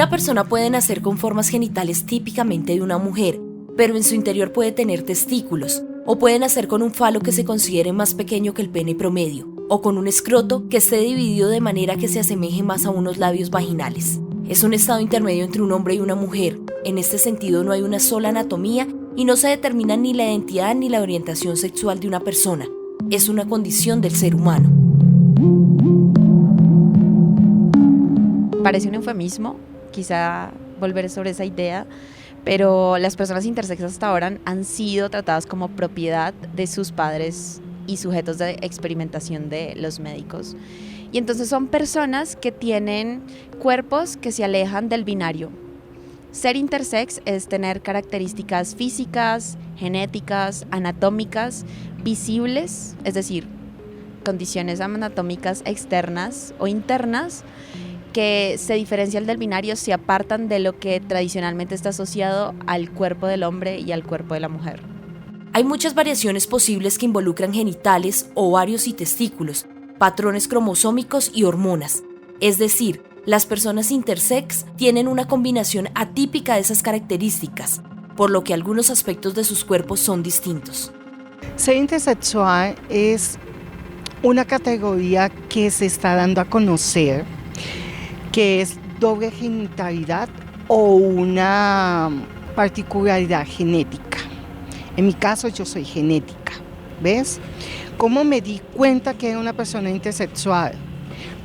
Una persona puede nacer con formas genitales típicamente de una mujer, pero en su interior puede tener testículos, o puede nacer con un falo que se considere más pequeño que el pene promedio, o con un escroto que esté dividido de manera que se asemeje más a unos labios vaginales. Es un estado intermedio entre un hombre y una mujer. En este sentido no hay una sola anatomía y no se determina ni la identidad ni la orientación sexual de una persona. Es una condición del ser humano. Parece un eufemismo, quizá volver sobre esa idea, pero las personas intersex hasta ahora han sido tratadas como propiedad de sus padres y sujetos de experimentación de los médicos. Y entonces son personas que tienen cuerpos que se alejan del binario. Ser intersex es tener características físicas, genéticas, anatómicas, visibles, es decir, condiciones anatómicas externas o internas que se diferencian del binario, se apartan de lo que tradicionalmente está asociado al cuerpo del hombre y al cuerpo de la mujer. Hay muchas variaciones posibles que involucran genitales, ovarios y testículos, patrones cromosómicos y hormonas. Es decir, las personas intersex tienen una combinación atípica de esas características, por lo que algunos aspectos de sus cuerpos son distintos. Ser intersexual es una categoría que se está dando a conocer, que es doble genitalidad o una particularidad genética. En mi caso yo soy genética, ¿ves? ¿Cómo me di cuenta que era una persona intersexual?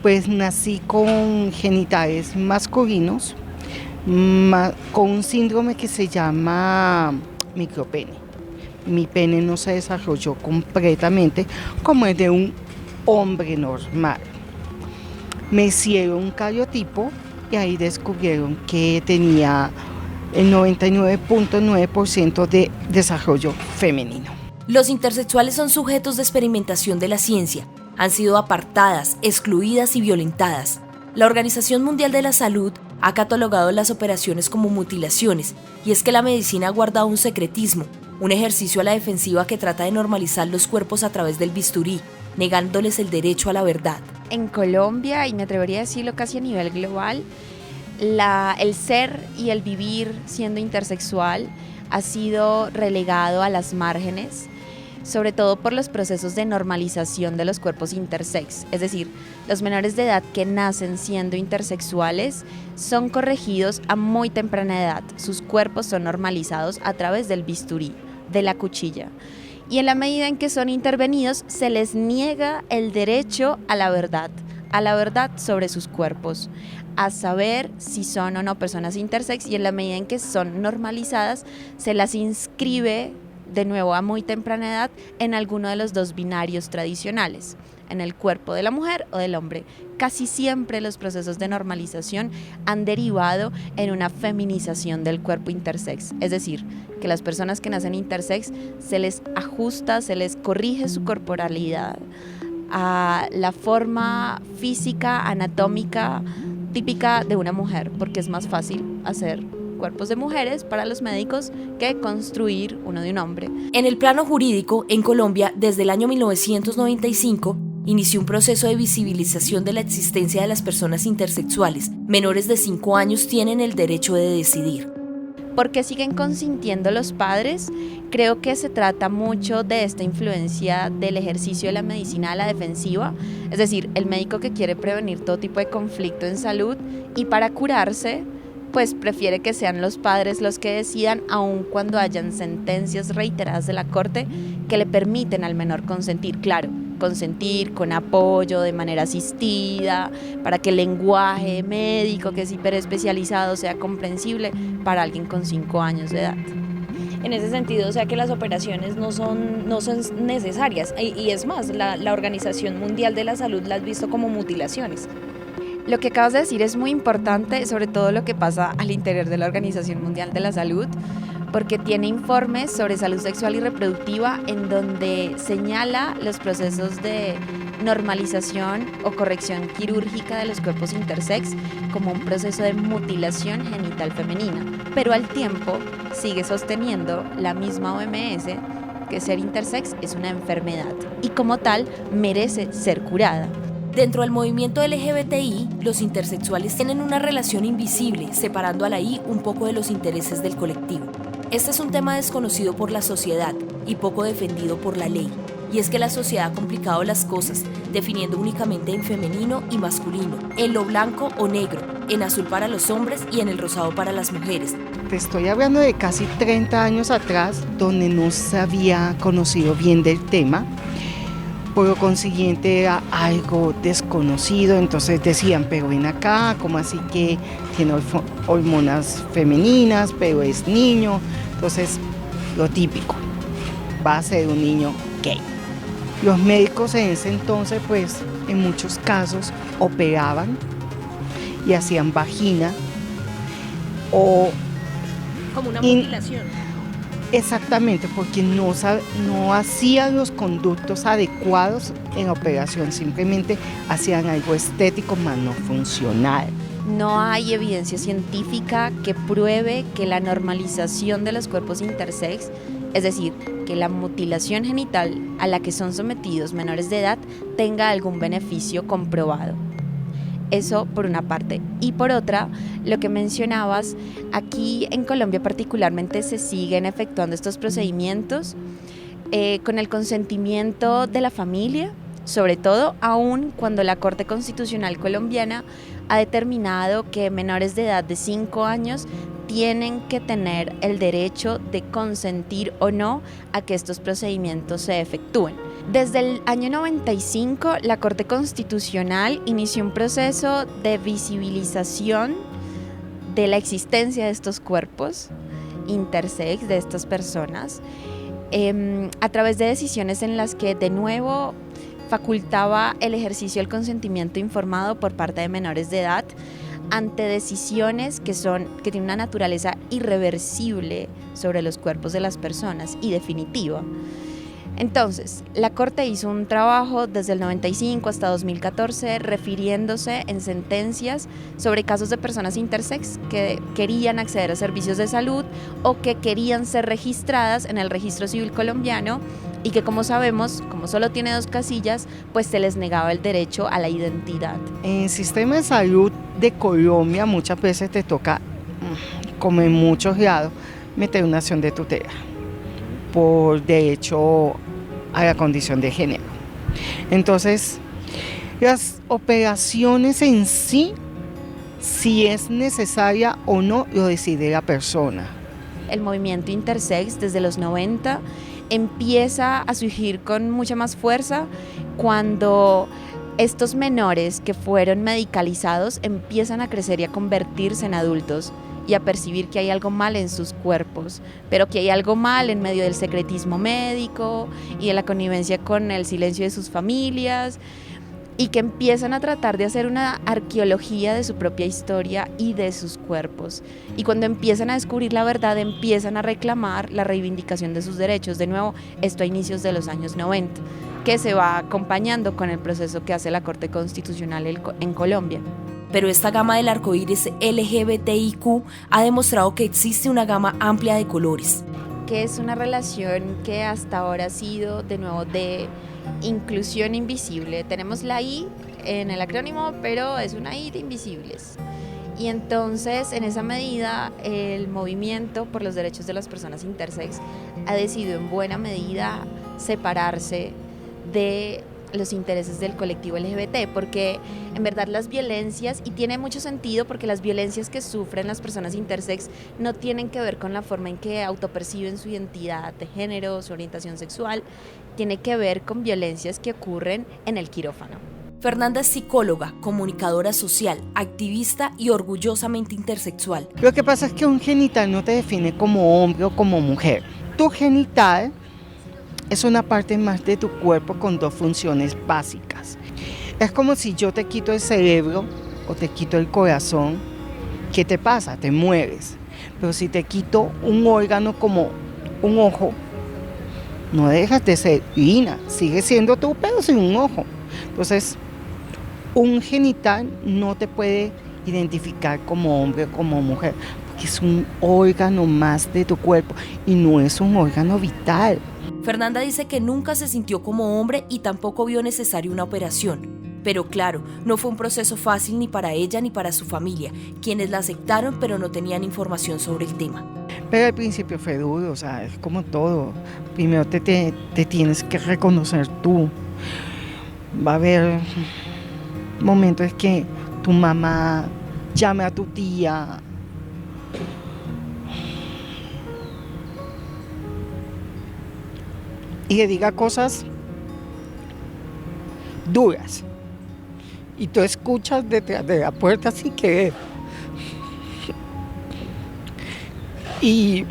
Pues nací con genitales masculinos, con un síndrome que se llama micropene. Mi pene no se desarrolló completamente como el de un hombre normal. Me hicieron un cariotipo y ahí descubrieron que tenía el 99.9% de desarrollo femenino. Los intersexuales son sujetos de experimentación de la ciencia. Han sido apartadas, excluidas y violentadas. La Organización Mundial de la Salud ha catalogado las operaciones como mutilaciones, y es que la medicina ha guardado un secretismo, un ejercicio a la defensiva que trata de normalizar los cuerpos a través del bisturí, negándoles el derecho a la verdad. En Colombia, y me atrevería a decirlo casi a nivel global, el ser y el vivir siendo intersexual ha sido relegado a las márgenes, sobre todo por los procesos de normalización de los cuerpos intersex. Es decir, los menores de edad que nacen siendo intersexuales son corregidos a muy temprana edad. Sus cuerpos son normalizados a través del bisturí, de la cuchilla. Y en la medida en que son intervenidos, se les niega el derecho a la verdad sobre sus cuerpos, a saber si son o no personas intersex, y en la medida en que son normalizadas, se las inscribe de nuevo a muy temprana edad en alguno de los dos binarios tradicionales, en el cuerpo de la mujer o del hombre. Casi siempre los procesos de normalización han derivado en una feminización del cuerpo intersex, es decir, que las personas que nacen intersex se les ajusta, se les corrige su corporalidad a la forma física, anatómica típica de una mujer, porque es más fácil hacer cuerpos de mujeres para los médicos que construir uno de un hombre. En el plano jurídico, en Colombia, desde el año 1995, inició un proceso de visibilización de la existencia de las personas intersexuales. Menores de 5 años tienen el derecho de decidir. ¿Por qué siguen consintiendo los padres? Creo que se trata mucho de esta influencia del ejercicio de la medicina a la defensiva, es decir, el médico que quiere prevenir todo tipo de conflicto en salud y para curarse, pues prefiere que sean los padres los que decidan, aun cuando hayan sentencias reiteradas de la corte que le permiten al menor consentir. Claro, consentir con apoyo, de manera asistida, para que el lenguaje médico, que es hiperespecializado, sea comprensible para alguien con 5 años de edad. En ese sentido, o sea que las operaciones no son necesarias, y es más, la Organización Mundial de la Salud las ha visto como mutilaciones. Lo que acabas de decir es muy importante, sobre todo lo que pasa al interior de la Organización Mundial de la Salud, porque tiene informes sobre salud sexual y reproductiva en donde señala los procesos de normalización o corrección quirúrgica de los cuerpos intersex como un proceso de mutilación genital femenina, pero al tiempo sigue sosteniendo la misma OMS que ser intersex es una enfermedad y como tal merece ser curada. Dentro del movimiento LGBTI, los intersexuales tienen una relación invisible, separando a la I un poco de los intereses del colectivo. Este es un tema desconocido por la sociedad y poco defendido por la ley. Y es que la sociedad ha complicado las cosas, definiendo únicamente en femenino y masculino, en lo blanco o negro, en azul para los hombres y en el rosado para las mujeres. Te estoy hablando de casi 30 años atrás, donde no se había conocido bien del tema. Por lo consiguiente era algo desconocido, entonces decían, pero ven acá, ¿cómo así que tiene hormonas femeninas, pero es niño? Entonces, lo típico, va a ser un niño gay. Los médicos en ese entonces, pues, en muchos casos, operaban y hacían vagina o... Como una mutilación. Exactamente, porque no hacían los conductos adecuados en la operación, simplemente hacían algo estético, más no funcional. No hay evidencia científica que pruebe que la normalización de los cuerpos intersex, es decir, que la mutilación genital a la que son sometidos menores de edad tenga algún beneficio comprobado. Eso por una parte. Y por otra, lo que mencionabas, aquí en Colombia particularmente se siguen efectuando estos procedimientos con el consentimiento de la familia, sobre todo aún cuando la Corte Constitucional colombiana ha determinado que menores de edad de 5 años tienen que tener el derecho de consentir o no a que estos procedimientos se efectúen. Desde el año 95, la Corte Constitucional inició un proceso de visibilización de la existencia de estos cuerpos intersex, de estas personas, a través de decisiones en las que de nuevo facultaba el ejercicio del consentimiento informado por parte de menores de edad ante decisiones que tienen una naturaleza irreversible sobre los cuerpos de las personas y definitiva. Entonces, la Corte hizo un trabajo desde el 95 hasta 2014 refiriéndose en sentencias sobre casos de personas intersex que querían acceder a servicios de salud o que querían ser registradas en el registro civil colombiano y que, como sabemos, como solo tiene 2 casillas, pues se les negaba el derecho a la identidad. En el sistema de salud de Colombia muchas veces te toca, como en muchos lados, meter una acción de tutela por derecho a la condición de género. Entonces, las operaciones en sí, si es necesaria o no, lo decide la persona. El movimiento intersex desde los 90 empieza a surgir con mucha más fuerza cuando estos menores que fueron medicalizados empiezan a crecer y a convertirse en adultos y a percibir que hay algo mal en sus cuerpos, pero que hay algo mal en medio del secretismo médico y de la connivencia con el silencio de sus familias, y que empiezan a tratar de hacer una arqueología de su propia historia y de sus cuerpos. Y cuando empiezan a descubrir la verdad, empiezan a reclamar la reivindicación de sus derechos. De nuevo, esto a inicios de los años 90, que se va acompañando con el proceso que hace la Corte Constitucional en Colombia. Pero esta gama del arcoíris LGBTIQ ha demostrado que existe una gama amplia de colores. Que es una relación que hasta ahora ha sido, de nuevo, de inclusión invisible. Tenemos la I en el acrónimo, pero es una I de invisibles. Y entonces, en esa medida, el movimiento por los derechos de las personas intersex ha decidido en buena medida separarse de los intereses del colectivo LGBT, porque en verdad las violencias, y tiene mucho sentido porque las violencias que sufren las personas intersex no tienen que ver con la forma en que autoperciben su identidad de género, su orientación sexual, tiene que ver con violencias que ocurren en el quirófano. Fernanda es psicóloga, comunicadora social, activista y orgullosamente intersexual. Lo que pasa es que un genital no te define como hombre o como mujer. Tu genital es una parte más de tu cuerpo con 2 funciones básicas. Es como si yo te quito el cerebro o te quito el corazón. ¿Qué te pasa? Te mueves. Pero si te quito un órgano como un ojo, no dejas de ser Lina, sigue siendo tú, pero sin un ojo. Entonces, un genital no te puede identificar como hombre o como mujer, porque es un órgano más de tu cuerpo y no es un órgano vital. Fernanda dice que nunca se sintió como hombre y tampoco vio necesaria una operación. Pero claro, no fue un proceso fácil ni para ella ni para su familia, quienes la aceptaron pero no tenían información sobre el tema. Pero al principio fue duro, o sea, es como todo. Primero te tienes que reconocer tú. Va a haber momentos que tu mamá llame a tu tía. Y le diga cosas duras. Y tú escuchas detrás de la puerta sin querer. Y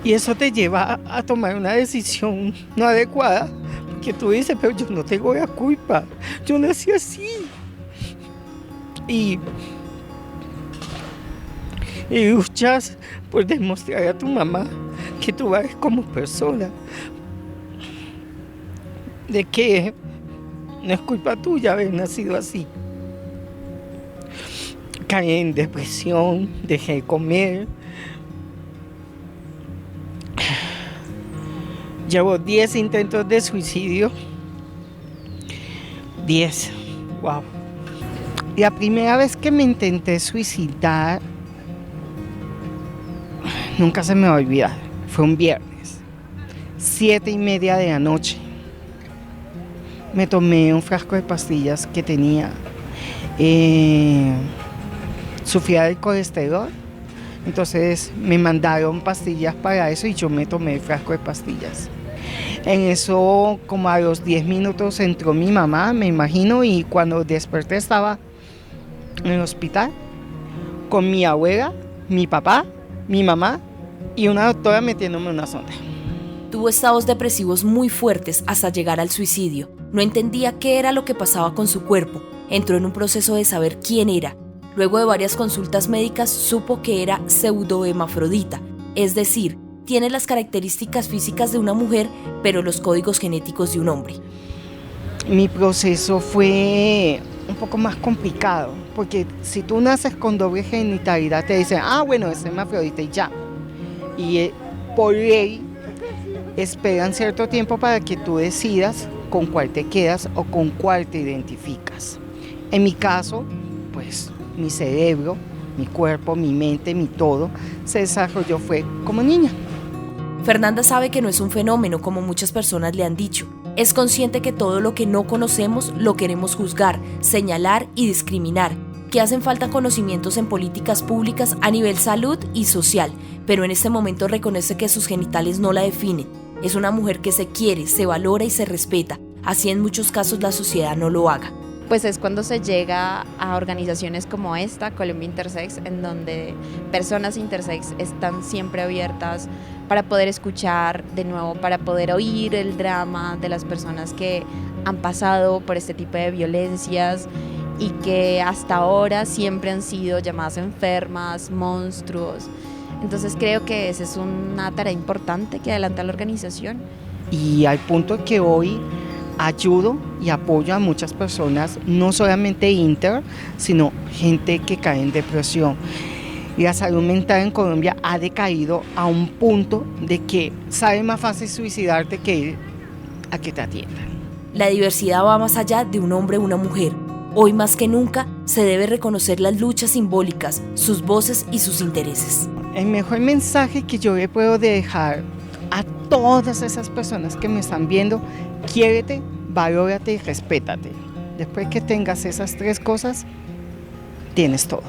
eso te lleva a tomar una decisión no adecuada, porque tú dices, pero yo no tengo la culpa, yo nací así. Y luchas por demostrar a tu mamá que tú vales como persona, de que no es culpa tuya haber nacido así. Caí en depresión, dejé de comer. Llevo 10 intentos de suicidio. 10. Wow. La primera vez que me intenté suicidar, nunca se me va a olvidar. Fue un viernes, 7:30 de la noche. Me tomé un frasco de pastillas que tenía. Sufría del colesterol, entonces me mandaron pastillas para eso y yo me tomé el frasco de pastillas. En eso, como a los 10 minutos entró mi mamá, me imagino, y cuando desperté estaba en el hospital con mi abuela, mi papá, mi mamá y una doctora metiéndome una sonda. Tuvo estados depresivos muy fuertes hasta llegar al suicidio. No entendía qué era lo que pasaba con su cuerpo. Entró en un proceso de saber quién era. Luego de varias consultas médicas supo que era pseudohermafrodita, es decir, tiene las características físicas de una mujer, pero los códigos genéticos de un hombre. Mi proceso fue un poco más complicado, porque si tú naces con doble genitalidad te dicen, bueno, es hermafrodita y ya. Y por ley esperan cierto tiempo para que tú decidas con cuál te quedas o con cuál te identificas. En mi caso, pues mi cerebro, mi cuerpo, mi mente, mi todo se desarrolló fue como niña. Fernanda sabe que no es un fenómeno como muchas personas le han dicho. Es consciente que todo lo que no conocemos lo queremos juzgar, señalar y discriminar, que hacen falta conocimientos en políticas públicas a nivel salud y social, pero en este momento reconoce que sus genitales no la definen. Es una mujer que se quiere, se valora y se respeta, así en muchos casos la sociedad no lo haga. Pues es cuando se llega a organizaciones como esta, Colombia Intersex, en donde personas intersex están siempre abiertas para poder escuchar de nuevo, para poder oír el drama de las personas que han pasado por este tipo de violencias y que hasta ahora siempre han sido llamadas enfermas, monstruos. Entonces creo que esa es una tarea importante que adelanta la organización. Y al punto que hoy ayudo y apoyo a muchas personas, no solamente inter, sino gente que cae en depresión. Y la salud mental en Colombia ha decaído a un punto de que sabe más fácil suicidarte que ir a que te atiendan. La diversidad va más allá de un hombre o una mujer. Hoy más que nunca se debe reconocer las luchas simbólicas, sus voces y sus intereses. El mejor mensaje que yo le puedo dejar a todas esas personas que me están viendo: quiérete, valórate y respétate. Después que tengas esas 3 cosas, tienes todo.